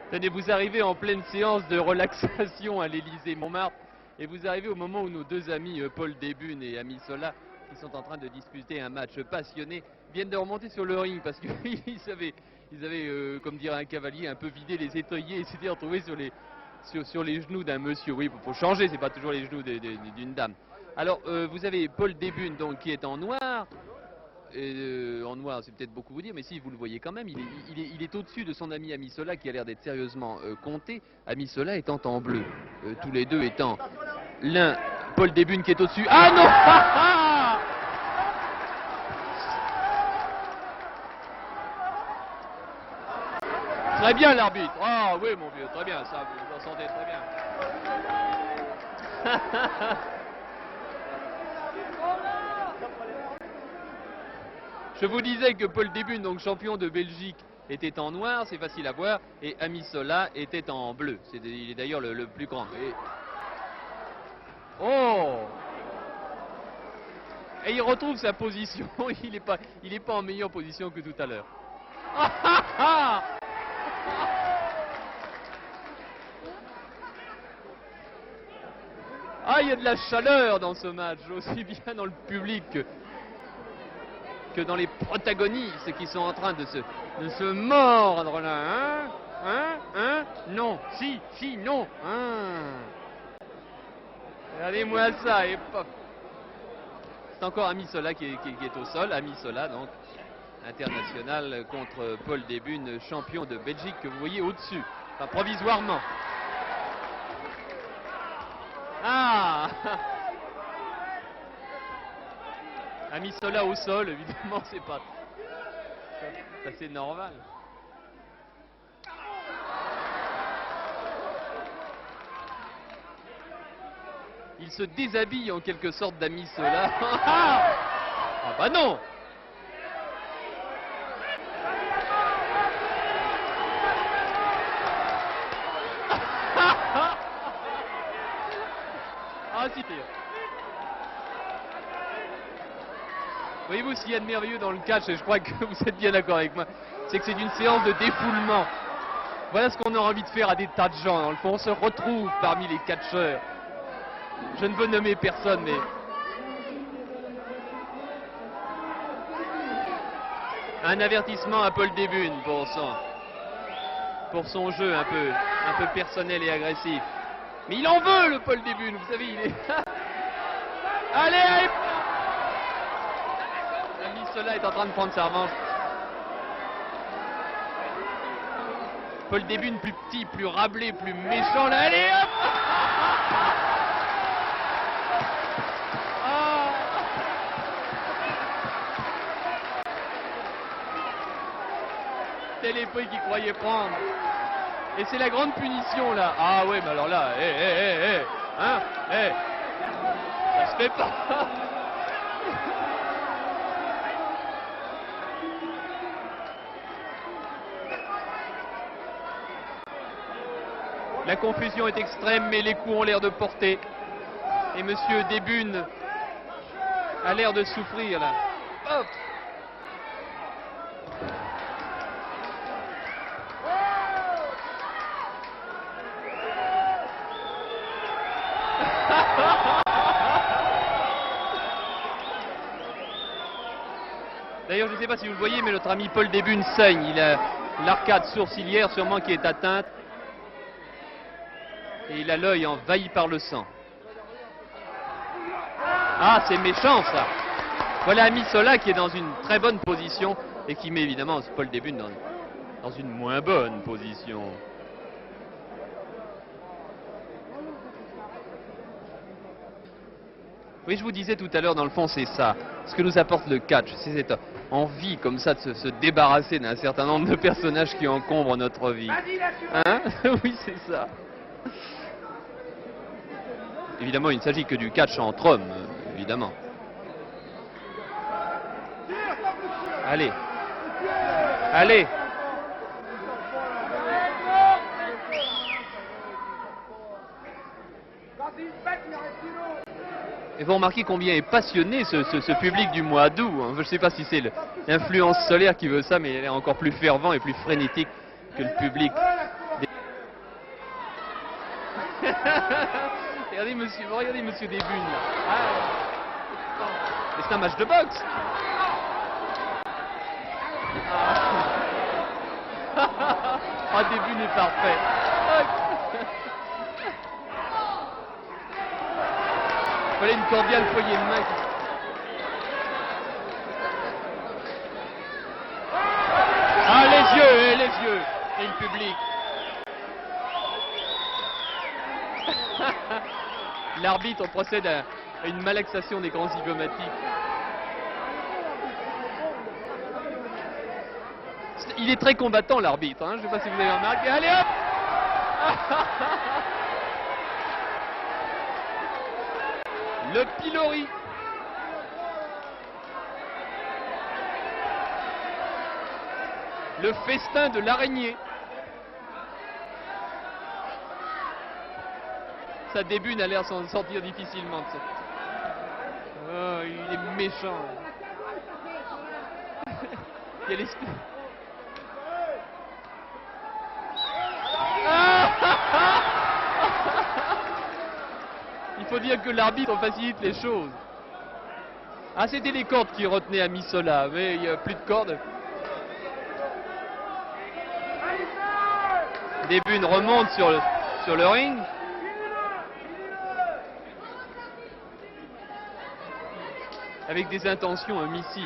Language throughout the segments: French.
Tenez, vous arrivez en pleine séance de relaxation à l'Élysée-Montmartre et vous arrivez au moment où nos deux amis Paul Débune et Ami Sola, qui sont en train de disputer un match passionné, viennent de remonter sur le ring parce qu'ils avaient, comme dirait un cavalier, un peu vidé les étriers et s'étaient retrouvés sur les genoux d'un monsieur. Oui, il faut changer, c'est pas toujours les genoux d'une dame. Alors, vous avez Paul Débune donc, qui est en noir. En noir, c'est peut-être beaucoup vous dire, mais si vous le voyez quand même, il est au-dessus de son ami Ami Sola qui a l'air d'être sérieusement compté. Ami Sola étant en bleu, tous les deux étant l'un, Paul Débune qui est au-dessus. Ah non! Très bien l'arbitre. Ah oui mon vieux, très bien, ça vous en sentez très bien. Je vous disais que Paul Débune, donc champion de Belgique, était en noir, c'est facile à voir, et Ami Sola était en bleu. Il est d'ailleurs le plus grand. Oh! Et il retrouve sa position, il est pas en meilleure position que tout à l'heure. Ah, il y a de la chaleur dans ce match, aussi bien dans le public que dans les protagonistes qui sont en train de se mordre là. Non, si, non. Regardez-moi ça, et paf. C'est encore Ami Sola qui est au sol. Ami Sola, donc, international contre Paul Débune, champion de Belgique, que vous voyez au-dessus. Enfin, provisoirement. Ah! Ami Sola au sol, évidemment, c'est pas... C'est assez normal. Il se déshabille en quelque sorte d'Ami Sola. Ah bah non! Ah si, pire. Voyez-vous, ce qu'il y a de merveilleux dans le catch, et je crois que vous êtes bien d'accord avec moi, c'est que c'est une séance de défoulement. Voilà ce qu'on a envie de faire à des tas de gens. Dans le fond, on se retrouve parmi les catcheurs. Je ne veux nommer personne, mais... Un avertissement à Paul Débune pour son jeu un peu personnel et agressif. Mais il en veut, le Paul Débune, vous savez, il est... Allez! Ami Sola est en train de prendre sa revanche. Paul Débune plus petit, plus rablé, plus méchant. Là, allez, hop! C'était l'épée qu'il croyait prendre. Et c'est la grande punition là. Ah ouais, mais alors là, ça se fait pas. La confusion est extrême, mais les coups ont l'air de porter. Et monsieur Débune a l'air de souffrir là. Hop! D'ailleurs, je ne sais pas si vous le voyez, mais notre ami Paul Débune saigne. Il a l'arcade sourcilière sûrement qui est atteinte. Et il a l'œil envahi par le sang. Ah, c'est méchant ça. Voilà Ami Sola qui est dans une très bonne position et qui met évidemment Paul Débune dans une moins bonne position. Oui, je vous disais tout à l'heure, dans le fond, c'est ça. Ce que nous apporte le catch, c'est cette envie comme ça de se débarrasser d'un certain nombre de personnages qui encombrent notre vie. Hein? Oui, c'est ça. Évidemment, il ne s'agit que du catch entre hommes, évidemment. Allez. Allez. Et vous remarquez combien est passionné ce public du mois d'août. Hein. Je ne sais pas si c'est l'influence solaire qui veut ça, mais il est encore plus fervent et plus frénétique que le public. regardez monsieur Desbunes là. Mais c'est un match de boxe. Ah, Desbunes est parfait. Il fallait une cordiale poignée de main. Ah, les yeux, et le public. L'arbitre procède à une malaxation des grands zygomatiques. Il est très combattant l'arbitre, hein. Je ne sais pas si vous avez remarqué. Allez hop. Le pilori. Le festin de l'araignée. Ça Desbunes a l'air s'en sortir difficilement de ça. Oh, il est méchant. Il y a l'esprit. Il faut dire que l'arbitre facilite les choses. Ah, c'était les cordes qui retenaient Amisola, mais il n'y a plus de cordes. Desbunes remonte sur le ring. Avec des intentions homicides.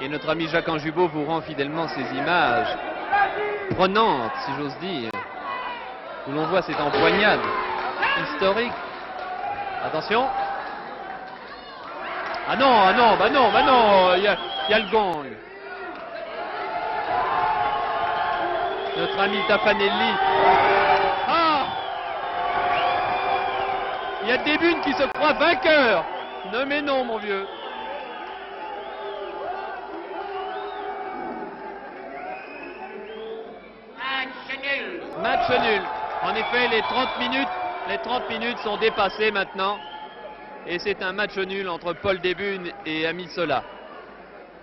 Et notre ami Jacques Anjubot vous rend fidèlement ces images prenantes, si j'ose dire, où l'on voit cette empoignade historique. Attention. Ah non, bah non, il y a le gong. Notre ami Taffanelli. Ah! Il y a Desbunes qui se croit vainqueur. Non mais non, mon vieux. Match nul. En effet, les 30 minutes sont dépassées maintenant. Et c'est un match nul entre Paul Desbunes et Amisola.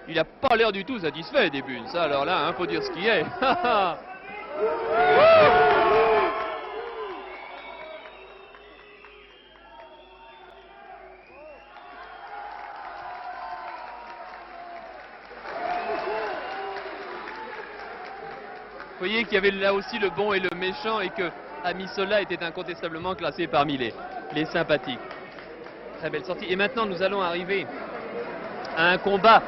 Il n'a pas l'air du tout satisfait, Desbunes. Ça, alors là, hein, faut dire ce qui est. Vous voyez qu'il y avait là aussi le bon et le méchant et que Amisola était incontestablement classé parmi les sympathiques. Très belle sortie. Et maintenant, nous allons arriver à un combat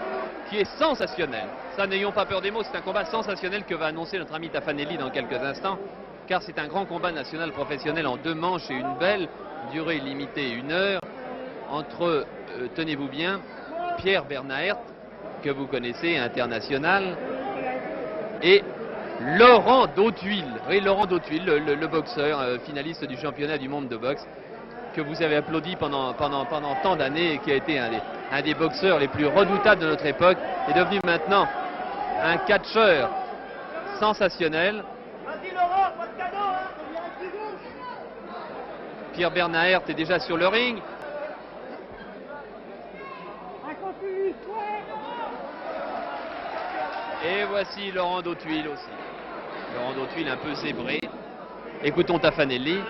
qui est sensationnel. Ça, n'ayons pas peur des mots, c'est un combat sensationnel que va annoncer notre ami Taffanelli dans quelques instants, car c'est un grand combat national professionnel en 2 manches et une belle durée limitée 1 heure entre, tenez-vous bien, Pierre Bernahert, que vous connaissez, international, et Laurent Dautuil. Oui, Laurent Dautuil, le boxeur, finaliste du championnat du monde de boxe, que vous avez applaudi pendant tant d'années et qui a été un des boxeurs les plus redoutables de notre époque, est devenu maintenant un catcheur sensationnel. Pierre Bernahert est déjà sur le ring. Et voici Laurent Dautuil aussi. Laurent Dautuil un peu zébré. Écoutons Taffanelli.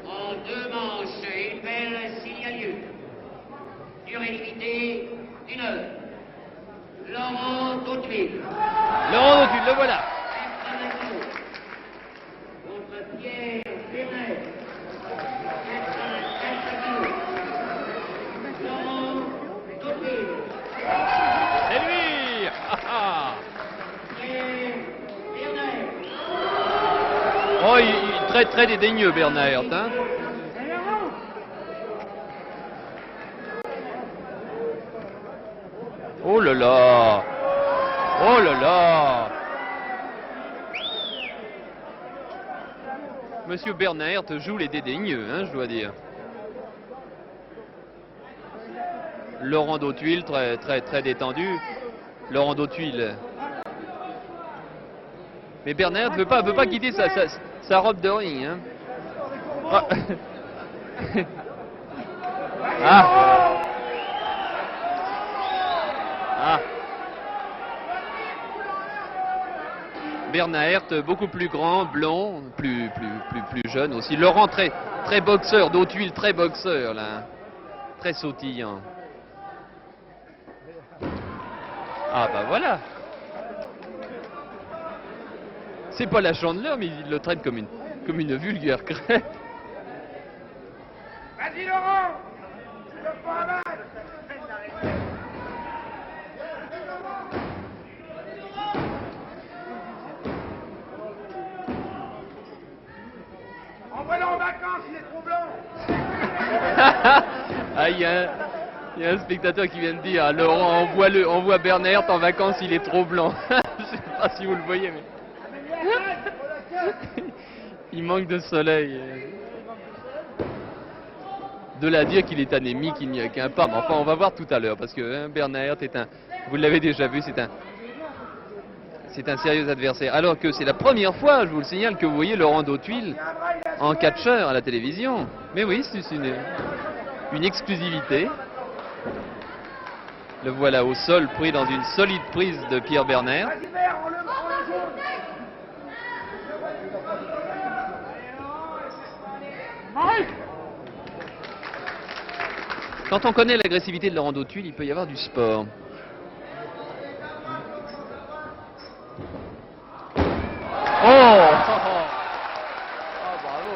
En 2 manches, une belle s'il y a lieu. Durée limitée 1 heure. Laurent Dautuil. Laurent Dautuil, le voilà. Contre Pierre Bernahert. Laurent Dautuil. C'est lui. Pierre Bernahert. Oh, il est très dédaigneux, Bernahert. Hein. là là. Oh là là. Monsieur Bernard joue les dédaigneux, hein, je dois dire. Laurent Dautuil, très détendu. Laurent Dautuil. Mais Bernard ne veut pas quitter sa robe de ring. Hein. Ah. Ah. Bernard, beaucoup plus grand, blond, plus jeune aussi. Laurent, très boxeur, Dautuil, très boxeur, là. Très sautillant. Ah bah voilà. C'est pas la chandeleur, mais il le traite comme une vulgaire crête. Vas-y Laurent, tu veux pas un match? Envoie-le en vacances, il est trop blanc. Ah, il y a un spectateur qui vient de dire, Laurent, envoie Bernard en vacances, il est trop blanc. Je sais pas si vous le voyez, mais... il manque de soleil. De là à dire qu'il est anémique, il n'y a qu'un pas. Mais enfin, on va voir tout à l'heure, parce que hein, Bernard est vous l'avez déjà vu, c'est un sérieux adversaire. Alors que c'est la première fois, je vous le signale, que vous voyez Laurent Dautuil en catcheur à la télévision. Mais oui, c'est une exclusivité. Le voilà au sol, pris dans une solide prise de Pierre Bernard. Quand on connaît l'agressivité de Laurent Dautuil, il peut y avoir du sport. Oh, bravo.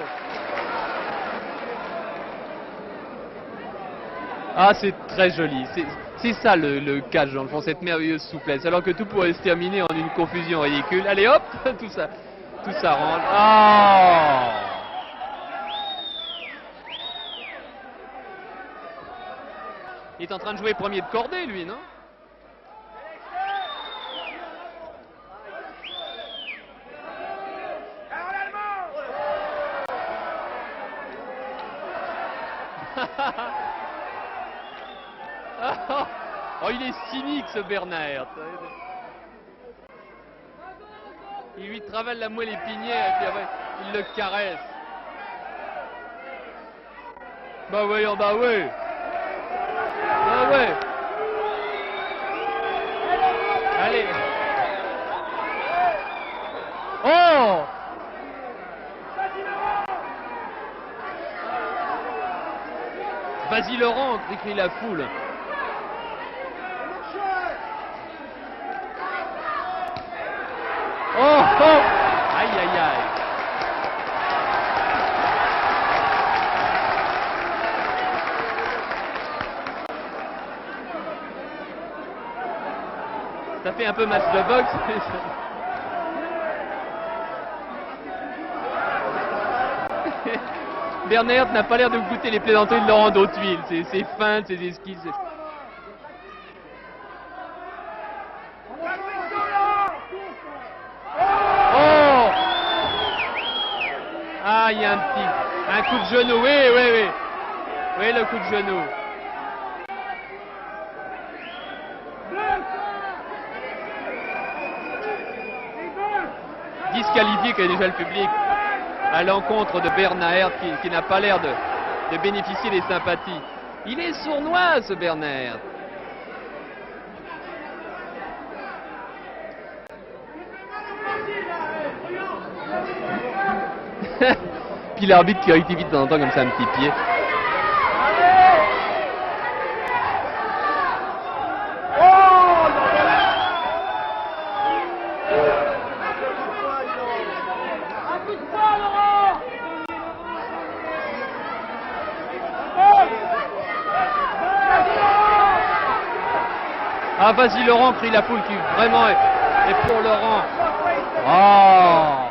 Ah, c'est très joli. C'est ça le catch, dans le fond, cette merveilleuse souplesse. Alors que tout pourrait se terminer en une confusion ridicule. Allez, hop, tout ça rentre. Oh. Il est en train de jouer premier de cordée, lui, non? Oh, il est cynique, ce Bernard. Il lui travaille la moelle épinière et puis après, il le caresse. Bah voyons, bah oui. Ah ouais. Allez. Oh. Vas-y Laurent, crie la foule. Oh, oh. Aïe aïe aïe. Ça fait un peu match de boxe. Bernard n'a pas l'air de goûter les plaisanteries de Laurent Dautuil. Ses feintes, ses esquisses. Oh! Ah, il y a un coup de genou. Oui. Oui, le coup de genou. Disqualifié, que déjà le public, à l'encontre de Bernard qui n'a pas l'air de bénéficier des sympathies. Il est sournois, ce Bernard. Puis l'arbitre qui rectifie de temps en temps comme ça un petit pied. Ah, vas-y Laurent, crie la foule qui vraiment est pour Laurent. Oh.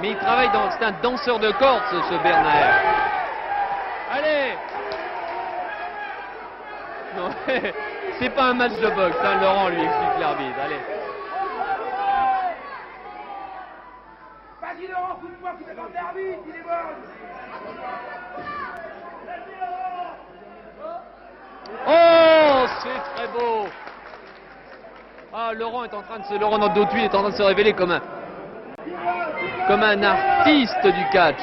Mais il travaille dans... C'est un danseur de corde, ce Bernard. Allez! Non, c'est pas un match de boxe, hein, Laurent lui explique l'arbitre. Allez. Vas-y Laurent, fout-moi, qui t'attend l'arbitre, il est bon. Oh, c'est très beau. Ah, Laurent est en train de se... Laurent Dautuil est en train de se révéler comme un artiste du catch.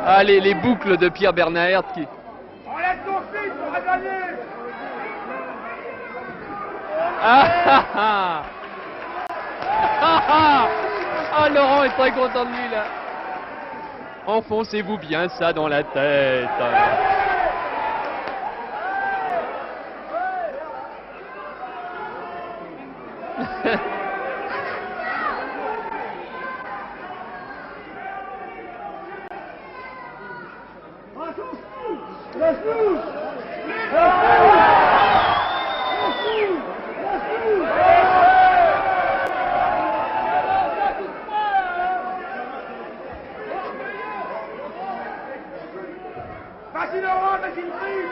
Ah, les boucles de Pierre Bernard qui... Enlève ton fils, on va gagner. Ah, ah, ah. Ah, ah. Ah, Laurent est très content de lui là. Enfoncez-vous bien ça dans la tête. Vas-y Laurent, vas-y une prise.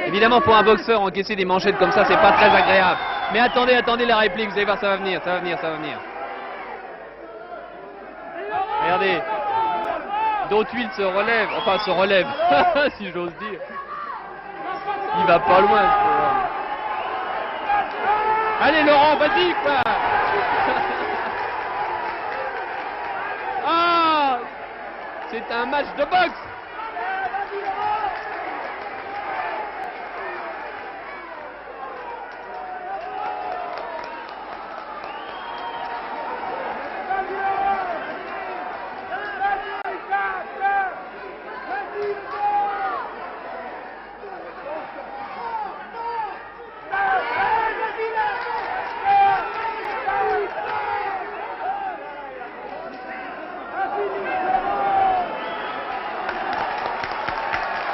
Évidemment, pour un boxeur, encaisser des manchettes comme ça, c'est pas très agréable. Mais attendez, attendez la réplique, vous allez voir, ça va venir, ça va venir, ça va venir. Regardez, Dautuil se relève, enfin se relève, si j'ose dire. Il va pas loin. Allez Laurent, vas-y quoi. Ah, c'est un match de boxe.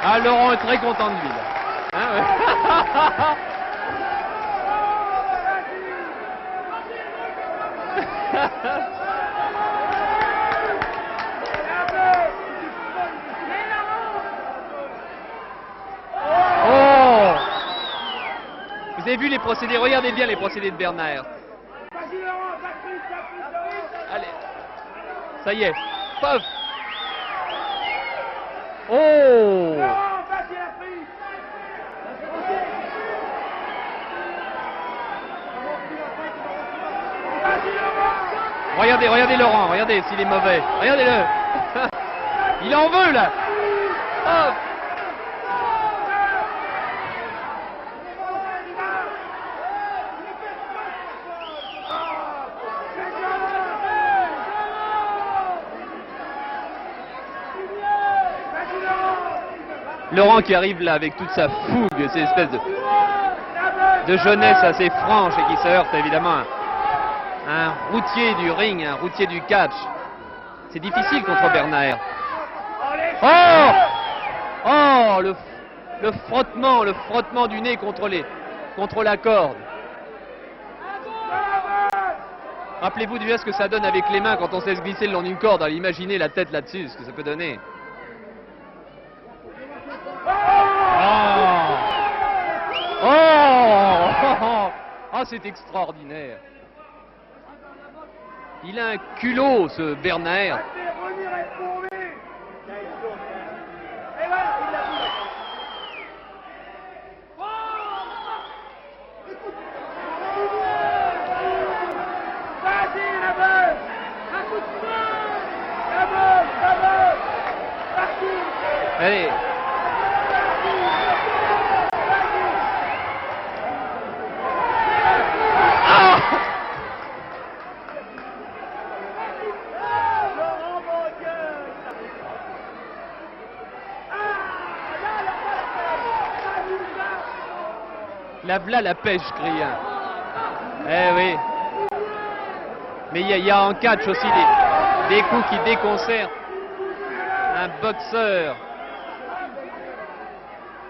Ah, Laurent est très content de lui là. Hein, ouais. Oh! Vous avez vu les procédés? Regardez bien les procédés de Bernard. Vas-y Laurent, pas de prise, Laurent. Allez. Ça y est. Pof! Oh! Laurent, vas-y la prise. Vas-y Laurent. Regardez, regardez Laurent, regardez s'il est mauvais. Regardez-le. Il en veut là. Hop. Laurent qui arrive là avec toute sa fougue, cette espèce de jeunesse assez franche et qui se heurte évidemment à un routier du ring, un routier du catch. C'est difficile contre Bernard. Oh! Oh! Le frottement du nez contre la corde. Rappelez-vous déjà ce que ça donne avec les mains quand on se laisse glisser le long d'une corde. Alors imaginez la tête là-dessus, ce que ça peut donner. Oh! Oh! Oh, c'est extraordinaire. Il a un culot, ce Bernard. Allez. Ah! La pêche, Grien. Eh oui. Mais il y a en catch aussi des coups qui déconcertent un boxeur.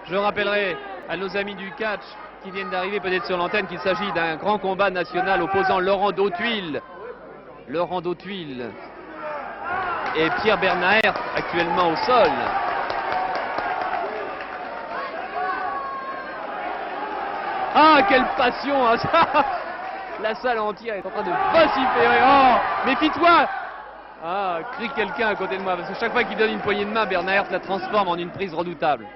Je rappellerai à nos amis du catch qui viennent d'arriver peut-être sur l'antenne qu'il s'agit d'un grand combat national opposant Laurent Dautuil. Laurent Dautuil et Pierre Bernaert actuellement au sol. Ah, quelle passion hein, ça. La salle entière est en train de vociférer. Oh, méfie-toi. Ah, crie quelqu'un à côté de moi, parce que chaque fois qu'il donne une poignée de main, Bernaert la transforme en une prise redoutable.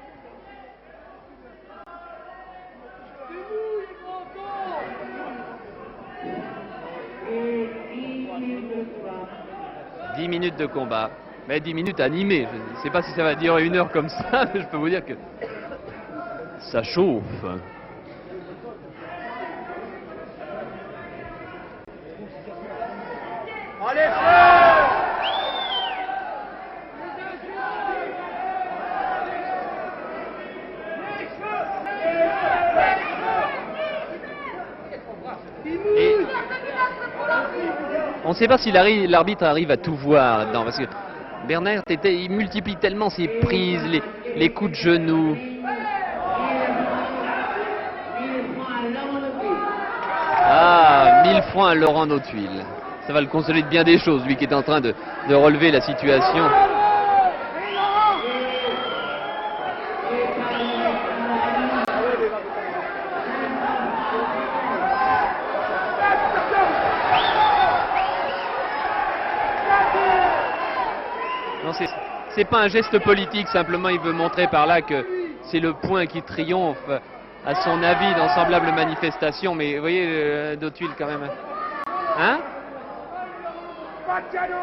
« 10 minutes de combat, mais 10 minutes animées. Je ne sais pas si ça va durer 1 heure comme ça, mais je peux vous dire que ça chauffe. » Allez, Et on ne sait pas si l'arbitre arrive à tout voir là-dedans, parce que Bernaert il multiplie tellement ses prises, les coups de genoux. Ah, 1000 francs à Laurent Dautuil. Ça va le consoler de bien des choses, lui qui est en train de relever la situation. Non, c'est pas un geste politique, simplement il veut montrer par là que c'est le point qui triomphe à son avis dans semblable manifestation. Mais vous voyez, Dautuil quand même. Hein? pas de cadeau.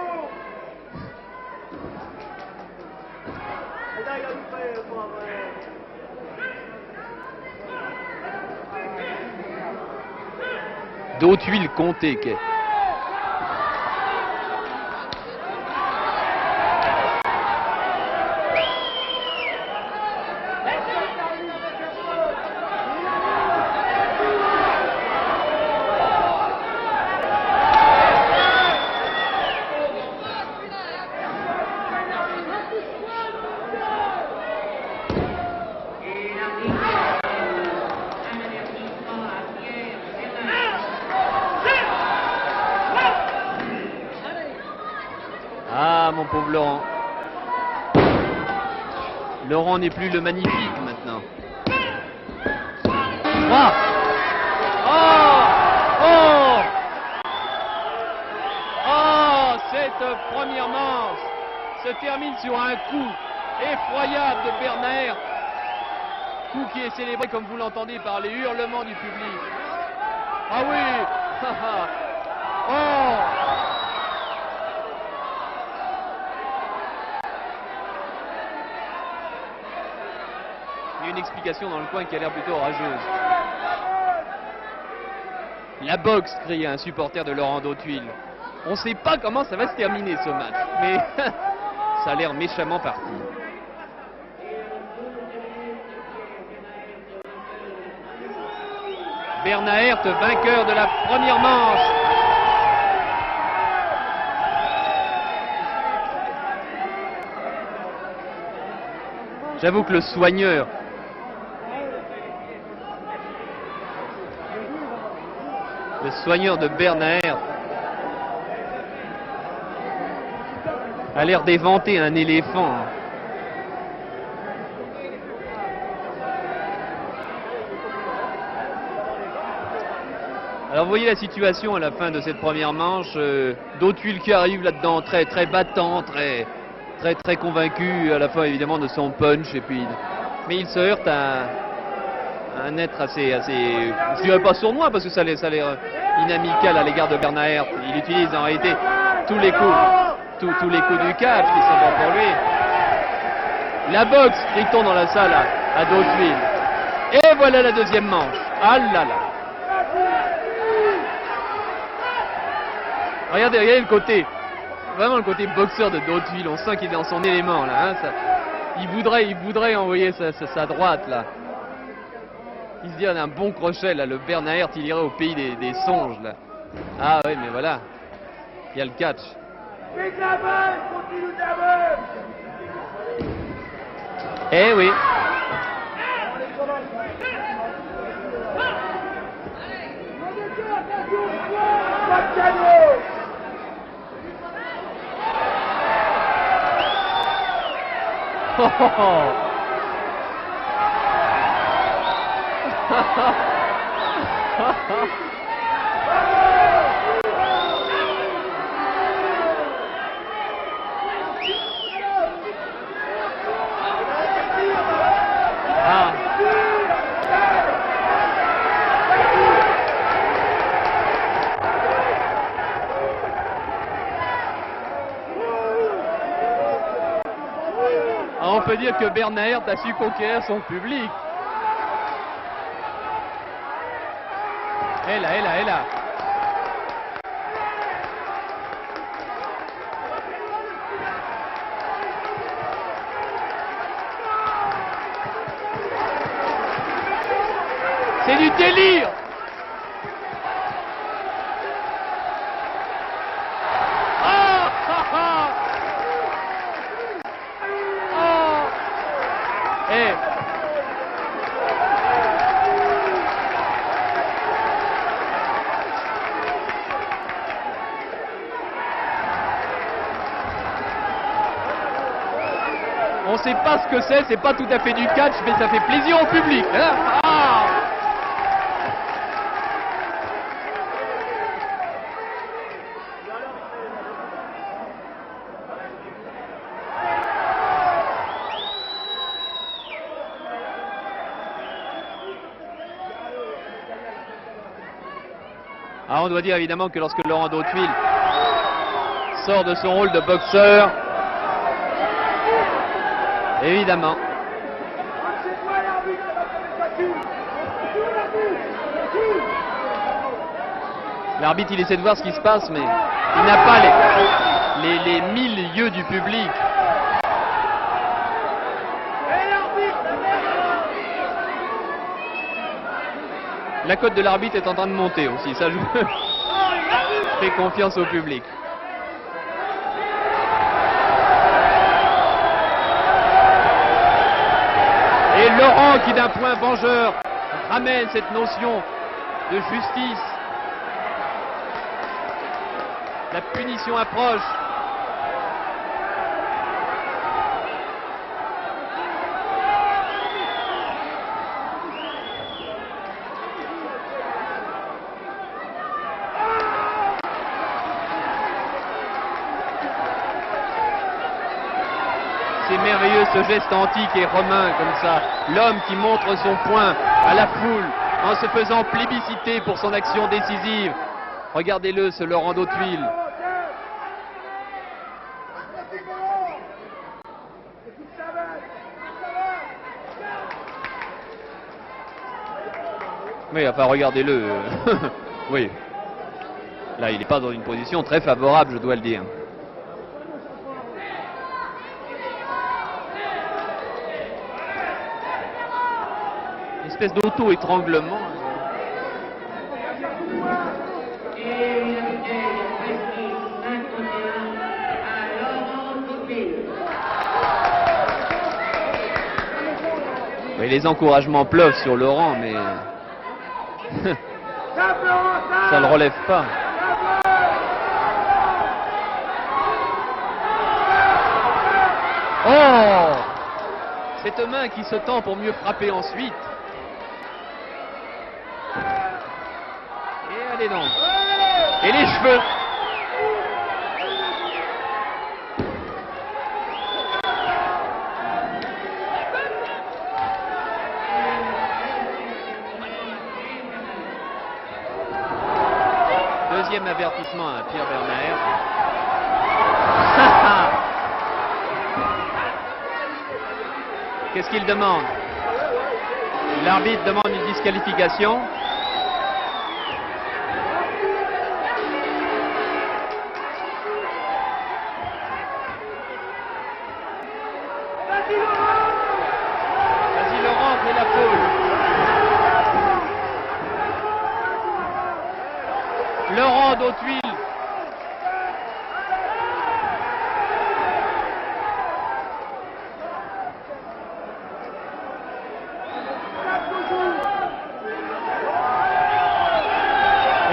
Dautuil compté. Ah, mon pauvre Laurent. Laurent n'est plus le magnifique maintenant. Ah! Oh! Oh! Oh! Cette première manche se termine sur un coup effroyable de Bernaert. Coup qui est célébré, comme vous l'entendez, par les hurlements du public. Ah oui! Oh! Il y a une explication dans le coin qui a l'air plutôt rageuse. La boxe, crie un supporter de Laurent Dautuil. On ne sait pas comment ça va se terminer ce match, mais ça a l'air méchamment parti. Bernaert, vainqueur de la première manche. J'avoue que le soigneur de Bernaert a l'air d'éventer un éléphant. Alors vous voyez la situation à la fin de cette première manche. Dautuil qui arrive là-dedans très battant, très convaincu à la fois évidemment de son punch, et puis mais il se heurte à un être assez je dirais pas sournois parce que ça a l'air inamical à l'égard de Bernaert. Il utilise en réalité tous les coups du catch qui sont bons pour lui. La boxe, crie-t-on dans la salle à Dautuil. Et voilà la deuxième manche. Ah là là. Regardez le côté, vraiment le côté boxeur de Dautuil. On sent qu'il est dans son élément là. Hein, ça, il voudrait envoyer sa droite là. Il se dit un bon crochet là, le Bernaert il irait au pays des songes là. Ah oui mais voilà, il y a le catch. Eh oui. Pas de cadeau. Oh, oh, oh. Ah. Ah, on peut dire que Bernard a su conquérir son public. Et là. C'est du délire. Oh, oh, oh. Oh. Eh. On sait pas ce que c'est pas tout à fait du catch, mais ça fait plaisir au public. Hein. Ah. Ah, on doit dire évidemment que lorsque Laurent Dautville sort de son rôle de boxeur, évidemment, l'arbitre il essaie de voir ce qui se passe, mais il n'a pas les 1000 yeux du public. La cote de l'arbitre est en train de monter aussi, ça je fais confiance au public. Et Laurent qui d'un point vengeur ramène cette notion de justice. La punition approche. C'est merveilleux ce geste antique et romain comme ça. L'homme qui montre son poing à la foule en se faisant plébisciter pour son action décisive. Regardez-le, ce Laurent Dautville. Oui, enfin regardez-le. Oui. Là, il n'est pas dans une position très favorable, je dois le dire. Une espèce d'auto-étranglement. Et une médaille de prestige 51 à Laurent Dautville. Oui, les encouragements pleuvent sur Laurent, mais ça ne le relève pas. Oh! Cette main qui se tend pour mieux frapper ensuite. Et allez donc. Et les cheveux. Deuxième avertissement à Pierre Bernard. Qu'est-ce qu'il demande? L'arbitre demande une disqualification. Vas-y Laurent, fais la pole. Laurent Dautville.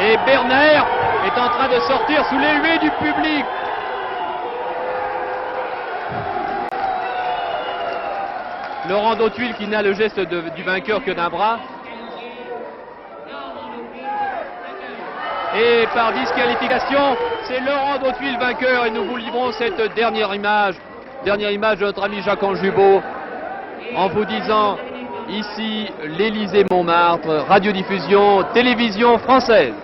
Et Werner est en train de sortir sous les huées du public. Laurent Dautuil qui n'a le geste du vainqueur que d'un bras. Et par disqualification, c'est Laurent Dautuil vainqueur et nous vous livrons cette dernière image de notre ami Jacques Anjubot en vous disant ici l'Élysée Montmartre, radiodiffusion, télévision française.